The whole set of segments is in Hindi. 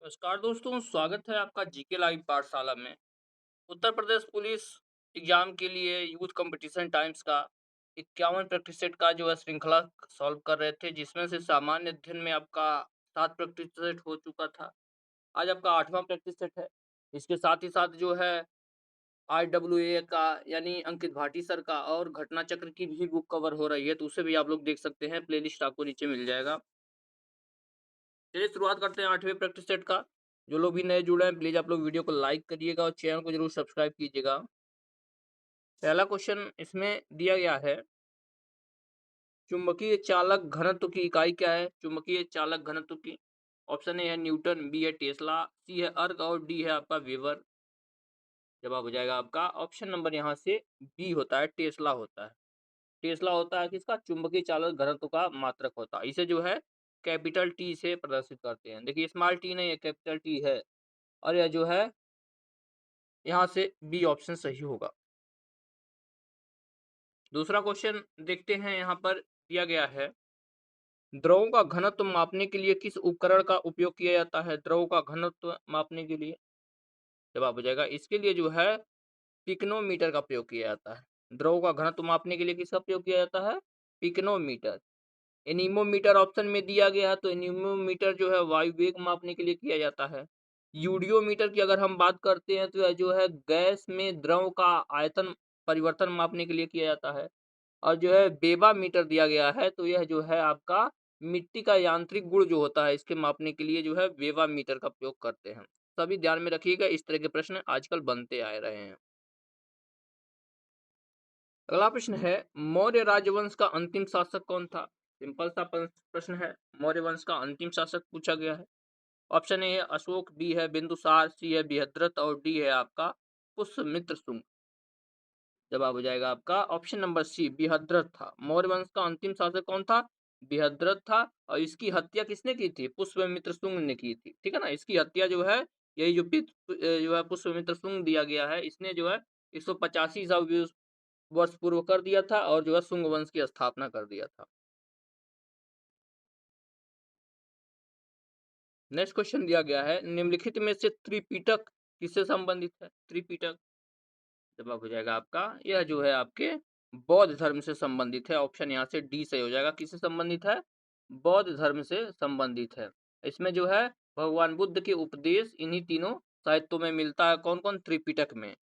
नमस्कार दोस्तों, स्वागत है आपका जीके लाइव पाठशाला में। उत्तर प्रदेश पुलिस एग्जाम के लिए यूथ कंपटीशन टाइम्स का 51 प्रैक्टिस सेट का जो है श्रृंखला सॉल्व कर रहे थे, जिसमें से सामान्य अध्ययन में आपका 7 प्रैक्टिस सेट हो चुका था। आज आपका 8वां प्रैक्टिस सेट है। इसके साथ ही साथ जो है आईडब्ल्यूए का यानी अंकित भाटी सर का और घटना चक्र की भी बुक कवर हो रही है, तो उसे भी आप लोग देख सकते हैं। प्लेलिस्ट आपको नीचे मिल जाएगा। चलिए शुरुआत करते हैं 8वें प्रैक्टिस सेट का। जो लोग भी नए जुड़े हैं प्लीज आप लोग वीडियो को लाइक करिएगा और चैनल को जरूर सब्सक्राइब कीजिएगा। पहला क्वेश्चन इसमें दिया गया है, चुंबकीय चालक घनत्व की इकाई क्या है? चुंबकीय चालक घनत्व की ऑप्शन ए है न्यूटन, बी है टेस्ला, सी है अर्ग और डी है आपका वेबर। जवाब हो जाएगा आपका ऑप्शन नंबर यहाँ से बी होता है, टेस्ला होता है। टेस्ला होता है किसका? चुंबकीय चालक घनत्व का मात्रक होता है। इसे जो है कैपिटल टी से प्रदर्शित करते हैं। देखिए स्मॉल टी नहीं है, कैपिटल टी है। और यह जो है यहाँ से बी ऑप्शन सही होगा। दूसरा क्वेश्चन देखते हैं, यहाँ पर दिया गया है, द्रवों का घनत्व मापने के लिए किस उपकरण का उपयोग किया जाता है? द्रवों का घनत्व मापने के लिए जवाब हो जाएगा इसके लिए जो है पिकनोमीटर का प्रयोग किया जाता है। द्रवों का घनत्व मापने के लिए किसका प्रयोग किया जाता है? पिकनोमीटर। एनीमोमीटर ऑप्शन में दिया गया है, तो एनीमोमीटर जो है वायु वेग मापने के लिए किया जाता है। यूडियोमीटर की अगर हम बात करते हैं तो यह जो है गैस में द्रव का आयतन परिवर्तन मापने के लिए किया जाता है। और जो है बेबा मीटर दिया गया है, तो यह जो है आपका मिट्टी का यांत्रिक गुण जो होता है इसके मापने के लिए जो है बेबा मीटर का प्रयोग करते हैं। सभी ध्यान में रखिएगा, इस तरह के प्रश्न आजकल बनते आ रहे हैं। अगला प्रश्न है, मौर्य राजवंश का अंतिम शासक कौन था? सिंपल सा प्रश्न है। मौर्य वंश का अंतिम शासक पूछा गया है। ऑप्शन ए है अशोक, बी है बिंदुसार, सी है बृहद्रथ और डी है आपका पुष्यमित्र शुंग। जवाब हो जाएगा आपका ऑप्शन नंबर सी, बृहद्रथ था। मौर्य वंश का अंतिम शासक कौन था? बृहद्रथ था। और इसकी हत्या किसने की थी? पुष्यमित्र शुंग ने की थी। ठीक है ना, इसकी हत्या जो है यही जो है पुष्यमित्र शुंग दिया गया है, इसने जो है 185 ईसा वर्ष पूर्व कर दिया था और जो है शुंग वंश की स्थापना कर दिया था। नेक्स्ट क्वेश्चन दिया गया है, निम्नलिखित में से त्रिपिटक किससे संबंधित है? त्रिपिटक जवाब हो जाएगा आपका, यह जो है आपके बौद्ध धर्म से संबंधित है। ऑप्शन यहाँ से डी सही हो जाएगा। किससे संबंधित है? बौद्ध धर्म से संबंधित है। इसमें जो है भगवान बुद्ध के उपदेश इन्हीं तीनों साहित्यों में मिलता है। कौन कौन? त्रिपिटक में।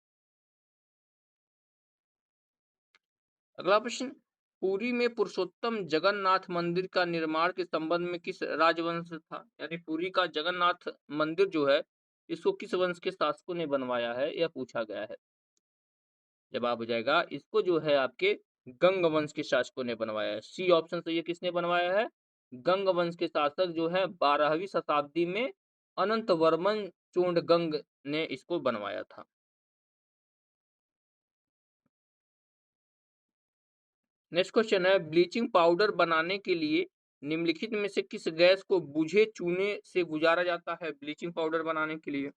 अगला प्रश्न, पुरी में पुरुषोत्तम जगन्नाथ मंदिर का निर्माण के संबंध में किस राजवंश था? यानी पुरी का जगन्नाथ मंदिर जो है इसको किस वंश के शासकों ने बनवाया है, यह पूछा गया है। जवाब हो जाएगा इसको जो है आपके गंग वंश के शासकों ने बनवाया है। सी ऑप्शन सही है। किसने बनवाया है? गंग वंश के शासक जो है 12वीं शताब्दी में अनंत वर्मन चोंडगंग ने इसको बनवाया था। नेक्स्ट क्वेश्चन है, ब्लीचिंग पाउडर बनाने के लिए निम्नलिखित में से किस गैस को बुझे चूने से गुजारा जाता है? ब्लीचिंग पाउडर बनाने के लिए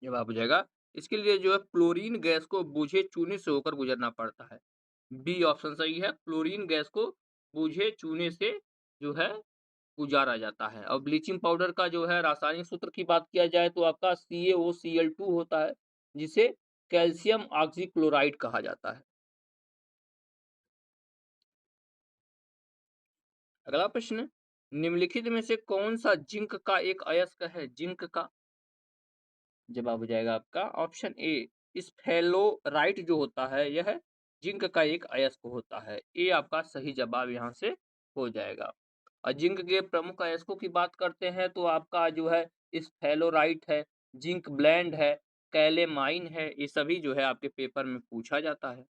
जवाब हो जाएगा इसके लिए जो है क्लोरीन गैस को बुझे चूने से होकर गुजरना पड़ता है। बी ऑप्शन सही है, क्लोरीन गैस को बुझे चूने से जो है गुजारा जाता है। और ब्लीचिंग पाउडर का जो है रासायनिक सूत्र की बात किया जाए तो आपका CaOCl2 होता है, जिसे कैल्शियम ऑक्सीक्लोराइड कहा जाता है। अगला प्रश्न, निम्नलिखित में से कौन सा जिंक का एक अयस्क है? जिंक का जवाब हो जाएगा आपका ऑप्शन ए, स्फेलोराइट जो होता है यह जिंक का एक अयस्क होता है। ए आपका सही जवाब यहाँ से हो जाएगा। और जिंक के प्रमुख अयस्कों की बात करते हैं तो आपका जो है स्फेलोराइट है, जिंक ब्लेंड है, कैलेमाइन है, ये सभी जो है आपके पेपर में पूछा जाता है।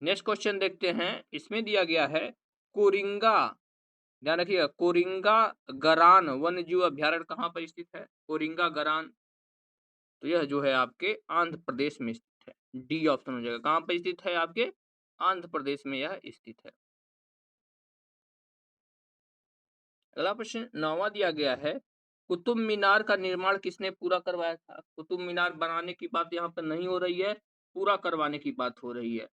नेक्स्ट क्वेश्चन देखते हैं, इसमें दिया गया है, कोरिंगा, ध्यान रखिएगा, कोरिंगा गरान वन्य जीव अभ्यारण्य कहाँ पर स्थित है? कोरिंगा गरान, तो यह जो है आपके आंध्र प्रदेश में स्थित है। डी ऑप्शन हो जाएगा। कहाँ पर स्थित है? आपके आंध्र प्रदेश में यह स्थित है। अगला प्रश्न 9वां दिया गया है, कुतुब मीनार का निर्माण किसने पूरा करवाया था? कुतुब मीनार बनाने की बात यहाँ पर नहीं हो रही है, पूरा करवाने की बात हो रही है।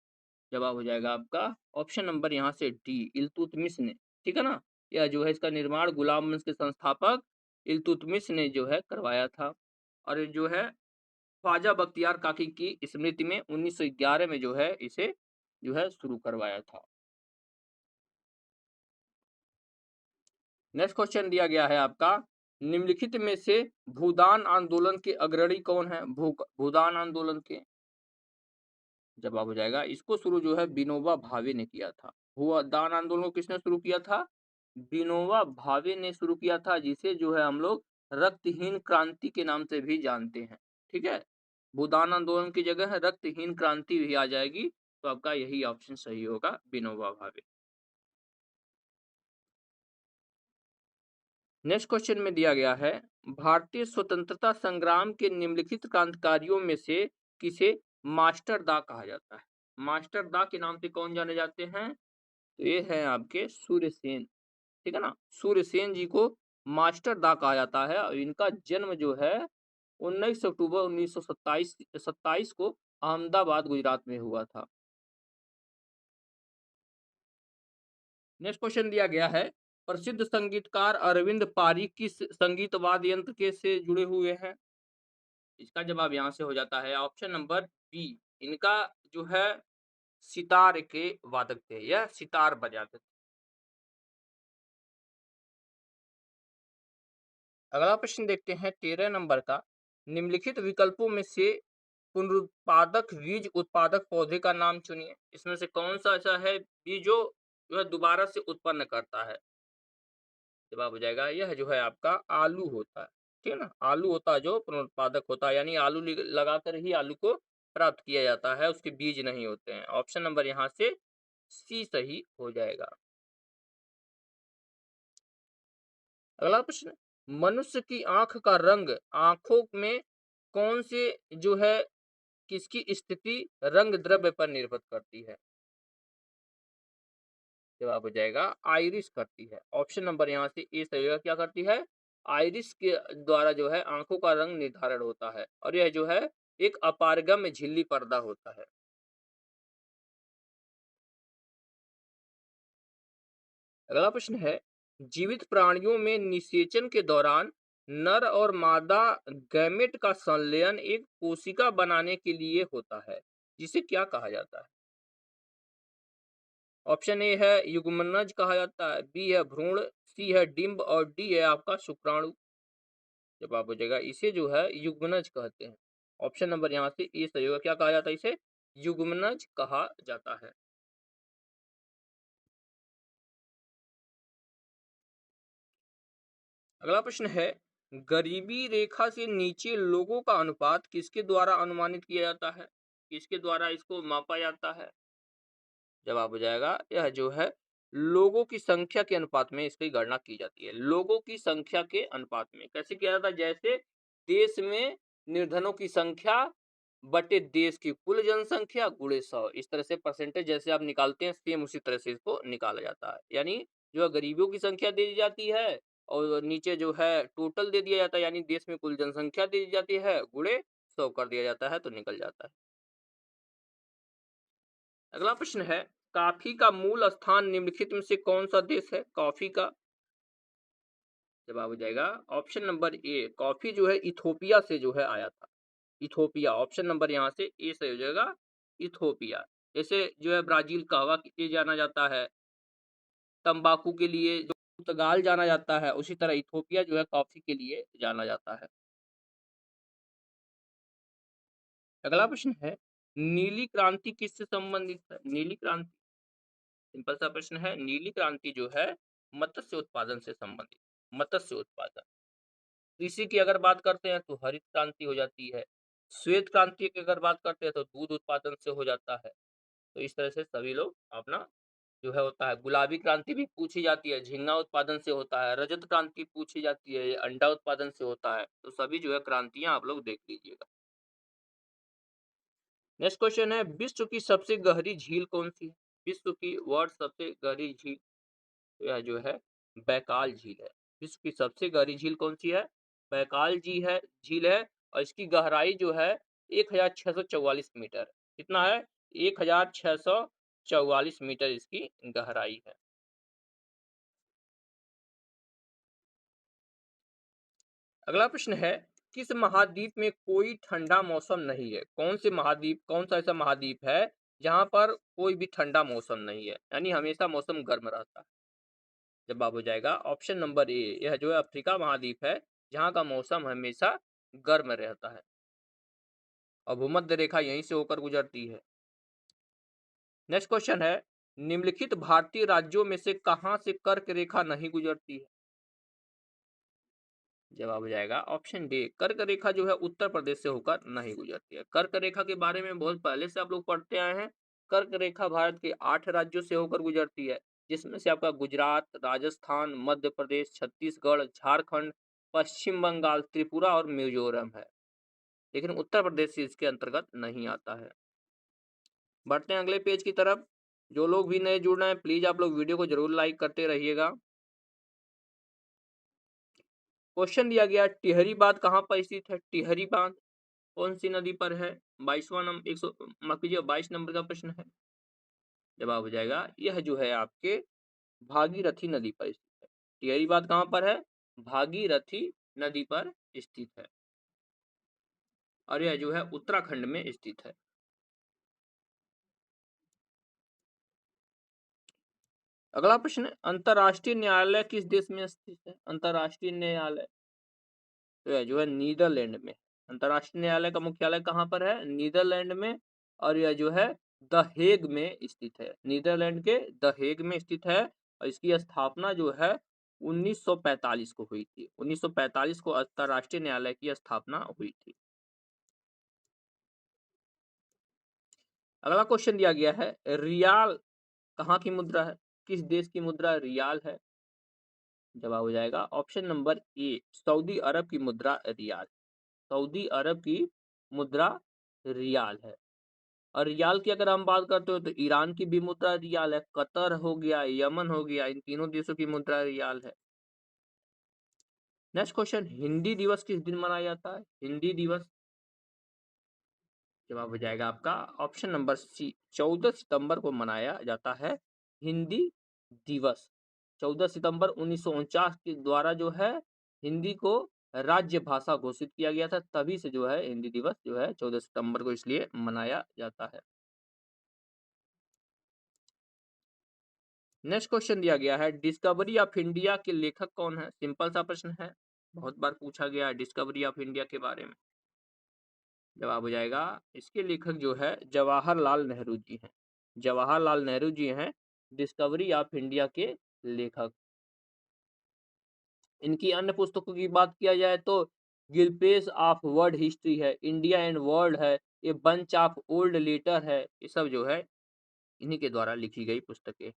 जवाब हो जाएगा आपका ऑप्शन नंबर यहाँ से डी, इल्तुतमिश ने। ठीक है ना, यह जो है इसका निर्माण गुलाम वंश के संस्थापक इल्तुतमिश ने जो है करवाया था। और ये जो है ख्वाजा बख्तियार काकी की स्मृति में 1911 में जो है इसे जो है शुरू करवाया था। नेक्स्ट क्वेश्चन दिया गया है आपका, निम्नलिखित में से भूदान आंदोलन के अग्रणी कौन है? भूदान आंदोलन के जवाब हो जाएगा, इसको शुरू जो है विनोबा भावे ने किया था। भूदान आंदोलन को किसने शुरू किया था? विनोबा भावे ने शुरू किया था, जिसे जो है हम लोग रक्तहीन क्रांति के नाम से भी जानते हैं। ठीक है, भूदान आंदोलन की जगह है रक्तहीन क्रांति भी आ जाएगी, तो आपका यही ऑप्शन सही होगा, विनोबा भावे। नेक्स्ट क्वेश्चन में दिया गया है, भारतीय स्वतंत्रता संग्राम के निम्नलिखित क्रांतिकारियों में से किसे मास्टर दा कहा जाता है? मास्टर दा के नाम से कौन जाने जाते हैं? तो ये है आपके सूर्यसेन। ठीक है ना, सूर्यसेन जी को मास्टर दा कहा जाता है और इनका जन्म जो है 19 अक्टूबर 1927 को अहमदाबाद गुजरात में हुआ था। नेक्स्ट क्वेश्चन दिया गया है, प्रसिद्ध संगीतकार अरविंद पारी किस संगीत वाद्य यंत्र के से जुड़े हुए हैं? इसका जवाब यहाँ से हो जाता है ऑप्शन नंबर बी। इनका जो है सितार के वादक थे, यह सितार बजाते थे। अगला प्रश्न देखते हैं 13 नंबर का, निम्नलिखित विकल्पों में से पुनरुत्पादक बीज उत्पादक पौधे का नाम चुनिए। इसमें से कौन सा ऐसा है बीज जो है दोबारा से उत्पन्न करता है? जवाब हो जाएगा, यह जो है आपका आलू होता है। ठीक है ना, आलू होता है जो पुनरुत्पादक होता है, यानी आलू लगाकर ही आलू को प्राप्त किया जाता है, उसके बीज नहीं होते हैं। ऑप्शन नंबर यहाँ से सी सही हो जाएगा। अगला प्रश्न, मनुष्य की आंख का रंग आंखों में कौन से जो है किसकी स्थिति रंग द्रव्य पर निर्भर करती है? जवाब हो जाएगा आइरिस करती है। ऑप्शन नंबर यहाँ से ए सही होगा, क्या करती है? आइरिस के द्वारा जो है आंखों का रंग निर्धारण होता है, और यह जो है एक अपारगम्य झिल्ली पर्दा होता है। अगला प्रश्न है, जीवित प्राणियों में निषेचन के दौरान नर और मादा गैमेट का संलयन एक कोशिका बनाने के लिए होता है, जिसे क्या कहा जाता है? ऑप्शन ए है युग्मनज कहा जाता है, बी है भ्रूण, सी है डिंब और डी है आपका शुक्राणु। जवाब हो जाएगा, इसे जो है युग्मनज कहते हैं। ऑप्शन नंबर यहाँ से ए सही होगा, क्या कहा जाता है इसे? युग्मनज कहा जाता है। अगला प्रश्न है, गरीबी रेखा से नीचे लोगों का अनुपात किसके द्वारा अनुमानित किया जाता है? किसके द्वारा इसको मापा जाता है? जवाब हो जाएगा, यह जो है लोगों की संख्या के अनुपात में इसकी गणना की जाती है। लोगों की संख्या के अनुपात में कैसे किया जाता है? जैसे देश में निर्धनों की संख्या बटे देश की कुल जनसंख्या गुणे 100, इस तरह से परसेंटेज जैसे आप निकालते हैं, सेम उसी तरह से इसको निकाला जाता है। यानी जो है गरीबों की संख्या दे दी जाती है और नीचे जो है टोटल दे दिया जाता है, यानी देश में कुल जनसंख्या दे दी जाती है, गुणे 100 कर दिया जाता है, तो निकल जाता है। अगला प्रश्न है, कॉफी का मूल स्थान निम्नलिखित में से कौन सा देश है? कॉफी का जवाब हो जाएगा ऑप्शन नंबर ए, कॉफी जो है इथोपिया से जो है आया था। इथोपिया, ऑप्शन नंबर यहाँ से ए सही हो जाएगा, इथोपिया। जैसे जो है ब्राजील कहवा के लिए जाना जाता है, तंबाकू के लिए जो पुर्तगाल जाना जाता है, उसी तरह इथोपिया जो है कॉफी के लिए जाना जाता है। अगला प्रश्न है, नीली क्रांति किससे संबंधित है? नीली क्रांति सिंपल सा प्रश्न है, नीली क्रांति जो है मत्स्य उत्पादन से संबंधित, मत्स्य उत्पादन। कृषि की अगर बात करते हैं तो हरित क्रांति हो जाती है, श्वेत क्रांति की अगर बात करते हैं तो दूध उत्पादन से हो जाता है। तो इस तरह से सभी लोग अपना जो है होता है। गुलाबी क्रांति भी पूछी जाती है, झींगा उत्पादन से होता है। रजत क्रांति पूछी जाती है, ये अंडा उत्पादन से होता है। तो सभी जो है क्रांतियां आप लोग देख लीजिएगा। नेक्स्ट क्वेश्चन है, विश्व की सबसे गहरी झील कौन सी है? विश्व की वर्ल्ड सबसे गहरी झील, तो यह जो है बैकाल झील है। विश्व की सबसे गहरी झील कौन सी है? बैकाल झील है, और इसकी गहराई जो है 1644 मीटर। कितना है? 1644 मीटर इसकी गहराई है। अगला प्रश्न है, किस महाद्वीप में कोई ठंडा मौसम नहीं है? कौन से महाद्वीप, कौन सा ऐसा महाद्वीप है जहां पर कोई भी ठंडा मौसम नहीं है, यानी हमेशा मौसम गर्म रहता है? जवाब हो जाएगा ऑप्शन नंबर ए, यह जो है अफ्रीका महाद्वीप है, जहां का मौसम हमेशा गर्म रहता है और भूमध्य रेखा यहीं से होकर गुजरती है। नेक्स्ट क्वेश्चन है, निम्नलिखित भारतीय राज्यों में से कहां से कर्क रेखा नहीं गुजरती है? जवाब हो जाएगा ऑप्शन डी, कर्क रेखा जो है उत्तर प्रदेश से होकर नहीं गुजरती है। कर्क रेखा के बारे में बहुत पहले से आप लोग पढ़ते आए हैं। कर्क रेखा भारत के 8 राज्यों से होकर गुजरती है, जिसमें से आपका गुजरात, राजस्थान, मध्य प्रदेश, छत्तीसगढ़, झारखंड, पश्चिम बंगाल, त्रिपुरा और मिजोरम है, लेकिन उत्तर प्रदेश इसके अंतर्गत नहीं आता है। बढ़ते हैं अगले पेज की तरफ। जो लोग भी नए जुड़ रहे हैं, प्लीज आप लोग वीडियो को जरूर लाइक करते रहिएगा। क्वेश्चन दिया गया, टिहरी बांध कहाँ पर स्थित है? टिहरी बांध कौन सी नदी पर है? 22वां नंबर 100 माफ कीजिए 22 नंबर का प्रश्न है। जवाब हो जाएगा यह जो है आपके भागीरथी नदी पर स्थित है। टिहरी बांध कहाँ पर है? भागीरथी नदी पर स्थित है और यह जो है उत्तराखंड में स्थित है। अगला प्रश्न, अंतरराष्ट्रीय न्यायालय किस देश में स्थित है? अंतरराष्ट्रीय न्यायालय तो यह जो है नीदरलैंड में। अंतरराष्ट्रीय न्यायालय का मुख्यालय कहाँ पर है? नीदरलैंड में, और यह जो है द हेग में स्थित है। नीदरलैंड के द हेग में स्थित है और इसकी स्थापना जो है 1945 को हुई थी। 1945 को अंतरराष्ट्रीय न्यायालय की स्थापना हुई थी। अगला क्वेश्चन दिया गया है, रियाल कहाँ की मुद्रा है? किस देश की मुद्रा रियाल है? जवाब हो जाएगा ऑप्शन नंबर ए, सऊदी अरब की मुद्रा रियाल। सऊदी अरब की मुद्रा रियाल है। और रियाल की अगर हम बात करते हो तो ईरान की भी मुद्रा रियाल है, कतर हो गया, यमन हो गया, इन तीनों देशों की मुद्रा रियाल है। नेक्स्ट क्वेश्चन, हिंदी दिवस किस दिन मनाया जाता है? हिंदी दिवस जवाब हो जाएगा आपका ऑप्शन नंबर सी, 14 सितंबर को मनाया जाता है हिंदी दिवस। 14 सितंबर 1949 के द्वारा जो है हिंदी को राज्य भाषा घोषित किया गया था, तभी से जो है हिंदी दिवस जो है 14 सितंबर को इसलिए मनाया जाता है। नेक्स्ट क्वेश्चन दिया गया है, डिस्कवरी ऑफ इंडिया के लेखक कौन है? सिंपल सा प्रश्न है, बहुत बार पूछा गया है डिस्कवरी ऑफ इंडिया के बारे में। जवाब हो जाएगा इसके लेखक जो है जवाहरलाल नेहरू जी हैं। जवाहरलाल नेहरू जी हैं डिस्कवरी ऑफ इंडिया के लेखक। इनकी अन्य पुस्तकों की बात किया जाए तो गिलपेस ऑफ वर्ल्ड हिस्ट्री है, इंडिया एंड वर्ल्ड है, ये बंच ऑफ ओल्ड लेटर है, ये सब जो है इन्हीं के द्वारा लिखी गई पुस्तकें।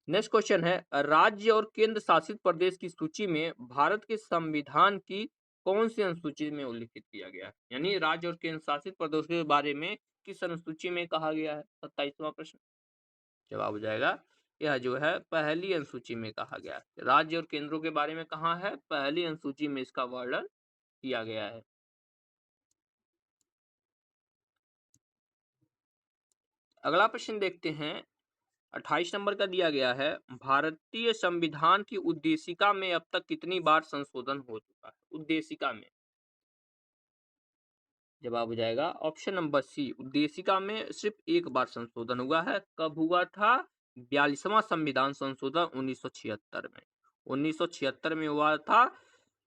नेक्स्ट क्वेश्चन है, राज्य और केंद्र शासित प्रदेश की सूची में भारत के संविधान की कौन सी अनुसूची में उल्लिखित किया गया है? यानी राज्य और केंद्र शासित प्रदेशों के बारे में किस अनुसूची में कहा गया है? 27वां प्रश्न। जवाब हो जाएगा यह जो है पहली अनुसूची में कहा गया है। राज्य और केंद्रों के बारे में कहा है, पहली अनुसूची में इसका वर्णन किया गया है। अगला प्रश्न देखते हैं, 28 नंबर का दिया गया है, भारतीय संविधान की उद्देशिका में अब तक कितनी बार संशोधन हो चुका है? उद्देशिका में जवाब हो जाएगा ऑप्शन नंबर सी, उद्देशिका में सिर्फ एक बार संशोधन हुआ है। कब हुआ था? 42वां संविधान संशोधन 1976 में। 1976 में हुआ था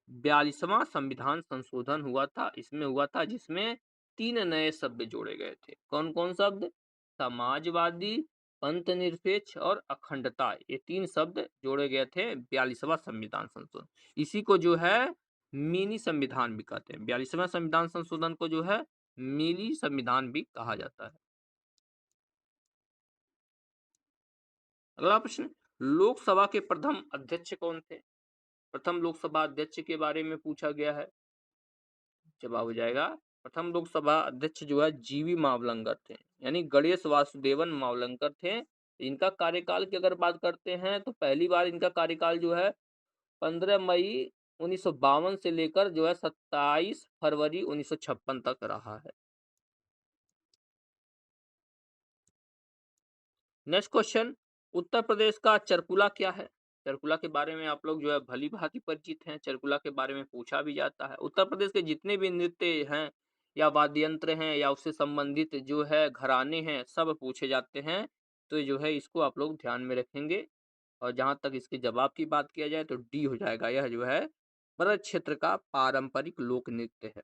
42वां संविधान संशोधन हुआ था। इसमें हुआ था जिसमें 3 नए शब्द जोड़े गए थे। कौन कौन शब्द? समाजवादी, पंथ निरपेक्ष और अखंडता, ये 3 शब्द जोड़े गए थे 42वां संविधान संशोधन। इसी को जो है मिनी संविधान भी कहते हैं। 42वां संविधान संशोधन को जो है मिनी संविधान भी कहा जाता है। अगला प्रश्न, लोकसभा के प्रथम अध्यक्ष कौन थे? प्रथम लोकसभा अध्यक्ष के बारे में पूछा गया है। जवाब हो जाएगा प्रथम लोकसभा अध्यक्ष जो है जीवी मावलंकर थे, यानी गणेश वासुदेवन मावलंकर थे। इनका कार्यकाल की अगर बात करते हैं तो पहली बार इनका कार्यकाल जो है 15 मई 1952 से लेकर जो है 27 फरवरी 1956 तक रहा है। नेक्स्ट क्वेश्चन, उत्तर प्रदेश का चरकुला क्या है? चरकुला के बारे में आप लोग जो है भली-भाँति परिचित हैं, चरकुला के बारे में पूछा भी जाता है। उत्तर प्रदेश के जितने भी नृत्य हैं या वाद्य यंत्र हैं या उससे संबंधित जो है घराने हैं, सब पूछे जाते हैं। तो जो है इसको आप लोग ध्यान में रखेंगे और जहाँ तक इसके जवाब की बात किया जाए तो डी हो जाएगा। यह जो है ब्रज क्षेत्र का पारंपरिक लोक नृत्य है।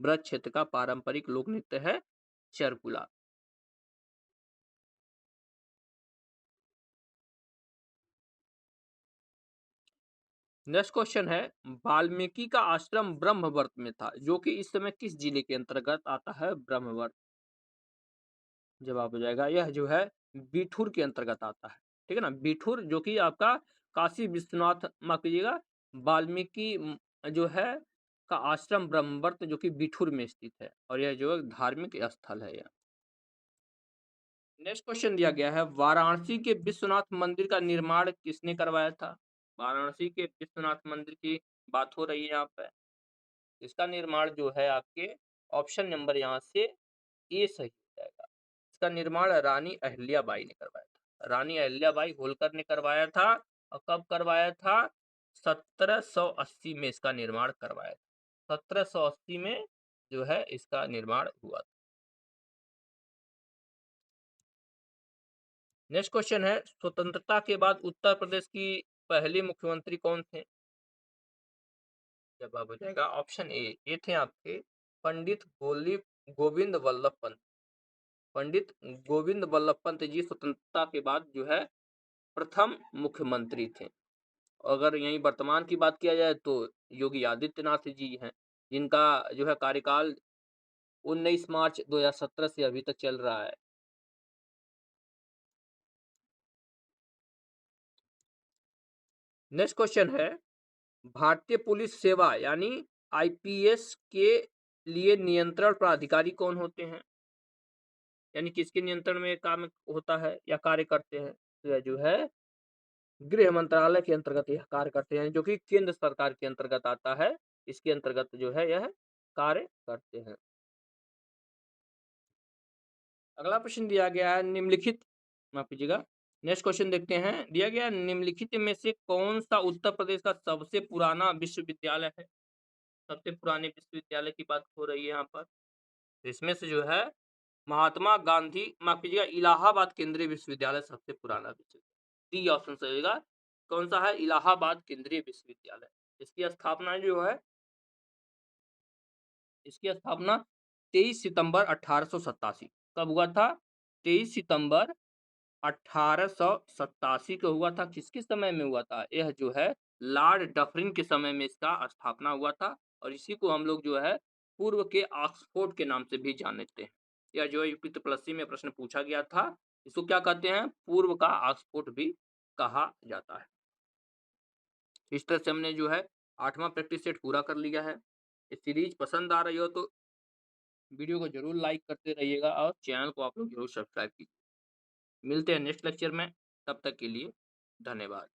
ब्रज क्षेत्र का पारंपरिक लोक नृत्य है चरकुला। नेक्स्ट क्वेश्चन है, वाल्मीकि का आश्रम ब्रह्मवर्त में था, जो कि इस समय किस जिले के अंतर्गत आता है? ब्रह्मवर्त। जवाब हो जाएगा यह जो है बिठूर के अंतर्गत आता है। ठीक है ना, बिठूर जो कि आपका काशी विश्वनाथ, माफ कीजिएगा, वाल्मीकि जो है का आश्रम ब्रह्मवर्त जो कि बिठूर में स्थित है और यह जो है धार्मिक स्थल है। यह नेक्स्ट क्वेश्चन दिया गया है, वाराणसी के विश्वनाथ मंदिर का निर्माण किसने करवाया था? वाराणसी के विश्वनाथ मंदिर की बात हो रही है यहाँ पे। इसका निर्माण जो है आपके ऑप्शन नंबर यहाँ से ए सही हो जाएगा। इसका निर्माण रानी अहिल्याबाई ने करवाया था। रानी अहिल्याबाई होलकर ने करवाया था और कब करवाया था? 1780 में इसका निर्माण करवाया था। 1780 में जो है इसका निर्माण हुआ था। नेक्स्ट क्वेश्चन है, स्वतंत्रता के बाद उत्तर प्रदेश की पहली मुख्यमंत्री कौन थे? जवाब हो जाएगा ऑप्शन ए, ये थे आपके पंडित गोविंद वल्लभ पंत। पंडित गोविंद वल्लभ पंत जी स्वतंत्रता के बाद जो है प्रथम मुख्यमंत्री थे। अगर यही वर्तमान की बात किया जाए तो योगी आदित्यनाथ जी हैं, जिनका जो है कार्यकाल 19 मार्च 2017 से अभी तक चल रहा है। नेक्स्ट क्वेश्चन है, भारतीय पुलिस सेवा यानी आईपीएस के लिए नियंत्रण प्राधिकारी कौन होते हैं? यानी किसके नियंत्रण में काम होता है या कार्य करते हैं? तो यह जो है गृह मंत्रालय के अंतर्गत यह कार्य करते हैं, जो कि केंद्र सरकार के अंतर्गत आता है। इसके अंतर्गत जो है यह कार्य करते हैं। अगला प्रश्न दिया गया है, निम्नलिखित, माफ कीजिएगा, नेक्स्ट क्वेश्चन देखते हैं। दिया गया निम्नलिखित में से कौन सा उत्तर प्रदेश का सबसे पुराना विश्वविद्यालय है? सबसे पुराने विश्वविद्यालय की बात हो रही है यहाँ पर। तो इसमें से जो है महात्मा गांधी, माफ कीजिएगा, इलाहाबाद केंद्रीय विश्वविद्यालय सबसे पुराना विश्वविद्यालय। डी ऑप्शन सही होगा। कौन सा है? इलाहाबाद केंद्रीय विश्वविद्यालय। इसकी स्थापना जो है, इसकी स्थापना 23 सितंबर 1887 कब हुआ था? 23 सितंबर 1887 को हुआ था। किसके समय में हुआ था? यह जो है लॉर्ड डफरिन के समय में इसका स्थापना हुआ था और इसी को हम लोग जो है पूर्व के ऑक्सफोर्ड के नाम से भी जानते हैं। यह जो है यूपी प्लस में प्रश्न पूछा गया था। इसको क्या कहते हैं? पूर्व का ऑक्सफोर्ड भी कहा जाता है। इस तरह से हमने जो है 8वां प्रैक्टिस सेट पूरा कर लिया है। ये सीरीज पसंद आ रही हो तो वीडियो को जरूर लाइक करते रहिएगा और चैनल को आप लोग जरूर सब्सक्राइब कीजिए। मिलते हैं नेक्स्ट लेक्चर में, तब तक के लिए धन्यवाद।